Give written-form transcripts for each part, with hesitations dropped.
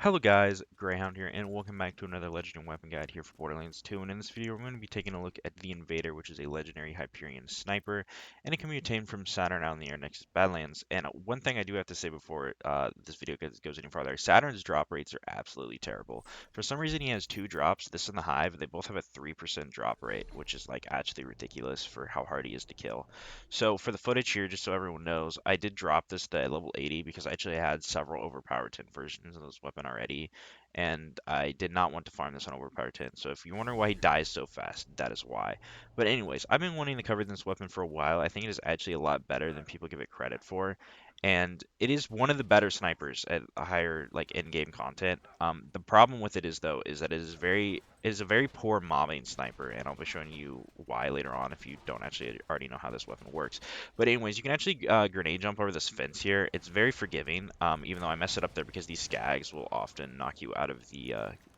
Hello guys, Greyhound here, and welcome back to another Legendary Weapon Guide here for Borderlands 2, and in this video we're going to be taking a look at the Invader, which is a legendary Hyperion Sniper, and it can be obtained from Saturn out in the air next to Badlands. And one thing I do have to say before this video goes any farther, Saturn's drop rates are absolutely terrible. For some reason he has two drops, this and the Hive, they both have a 3% drop rate, which is like actually ridiculous for how hard he is to kill. So for the footage here, just so everyone knows, I did drop this to level 80 because I actually had several overpowered 10 versions of this weapon already, and I did not want to farm this on overpower 10. So if you wonder why he dies so fast, that is why. But anyways, I've been wanting to cover this weapon for a while. I think it is actually a lot better than people give it credit for. And it is one of the better snipers at a higher like in-game content. The problem with it is though is that it is a very poor mobbing sniper, and I'll be showing you why later on if you don't actually already know how this weapon works. But anyways, you can actually grenade jump over this fence here. It's very forgiving, even though I mess it up there because these skags will often knock you out of the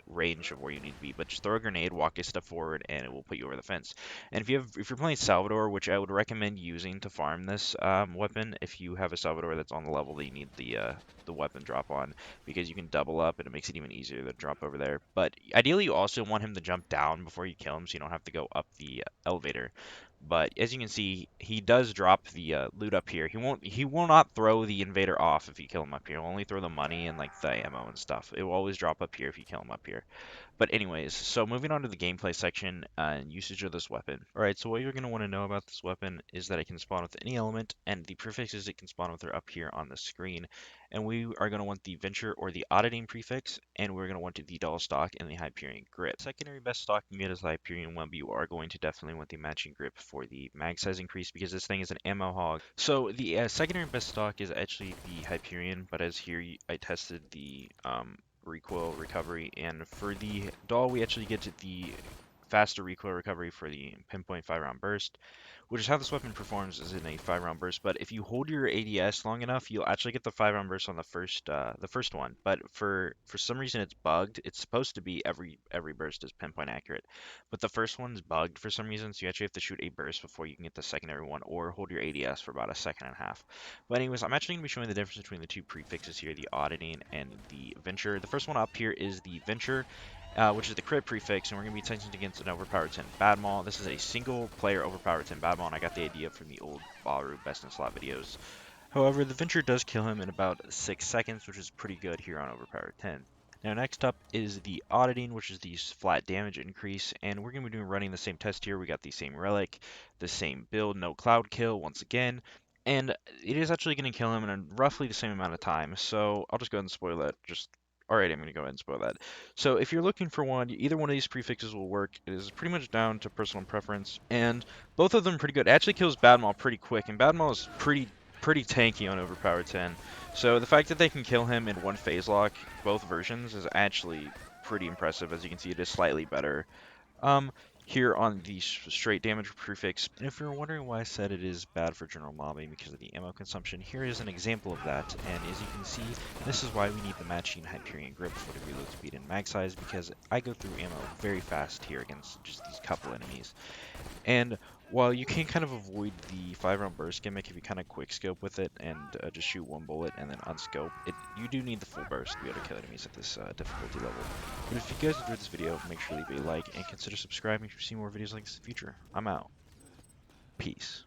range of where you need to be. But just throw a grenade, walk a step forward, and it will put you over the fence. And if you're playing Salvador, which I would recommend using to farm this weapon, if you have a Salvador that's on the level that you need the weapon drop on, because you can double up and it makes it even easier to drop over there. But ideally, you also want him to jump down before you kill him, so you don't have to go up the elevator. But as you can see, he does drop the loot up here. He will not throw the invader off if you kill him up here. He'll only throw the money and like the ammo and stuff. It will always drop up here if you kill him up here. But anyways, so moving on to the gameplay section and usage of this weapon. Alright, so what you're going to want to know about this weapon is that it can spawn with any element, and the prefixes it can spawn with are up here on the screen. And we are going to want the Venture or the Auditing prefix, and we're going to want the Dahl stock and the Hyperion grip. Secondary best stock you can get is the Hyperion one, but you are going to definitely want the matching grip for the mag size increase because this thing is an ammo hog. So the secondary best stock is actually the Hyperion, but as here I tested the recoil recovery, and for the Dahl we actually get the faster recoil recovery for the pinpoint 5-round burst, which is how this weapon performs is in a 5-round burst. But if you hold your ADS long enough, you'll actually get the 5-round burst on the first one. But for some reason it's bugged. It's supposed to be every burst is pinpoint accurate, but the first one's bugged for some reason, so you actually have to shoot a burst before you can get the secondary one, or hold your ADS for about a second and a half. But anyways, I'm actually going to be showing the difference between the two prefixes here, the Auditing and the Venture. The first one up here is the Venture, which is the crit prefix, and we're going to be testing against an overpowered 10 Badmaw. This is a single player overpowered 10 Badmaw, and I got the idea from the old Baru best in slot videos. However, the Venture does kill him in about 6 seconds, which is pretty good here on overpowered 10. Now next up is the Auditing, which is the flat damage increase, and we're going to be running the same test here. We got the same relic, the same build, no cloud kill once again, and it is actually going to kill him in roughly the same amount of time, so I'll just go ahead and spoil that. Alright, I'm going to go ahead and spoil that. So if you're looking for one, either one of these prefixes will work. It is pretty much down to personal preference, and both of them are pretty good. It actually kills Badmaw pretty quick, and Badmaw is pretty tanky on overpowered 10. So the fact that they can kill him in one phase lock, both versions, is actually pretty impressive. As you can see, it is slightly better here on the straight damage prefix. And if you're wondering why I said it is bad for general mobbing because of the ammo consumption, here is an example of that. And as you can see, this is why we need the matching Hyperion grip for the reload speed and mag size, because I go through ammo very fast here against just these couple enemies. And while you can kind of avoid the 5-round burst gimmick if you kind of quick scope with it and just shoot one bullet and then unscope, you do need the full burst to be able to kill enemies at this difficulty level. But if you guys enjoyed this video, make sure to leave a like and consider subscribing to see more videos like this in the future. I'm out. Peace.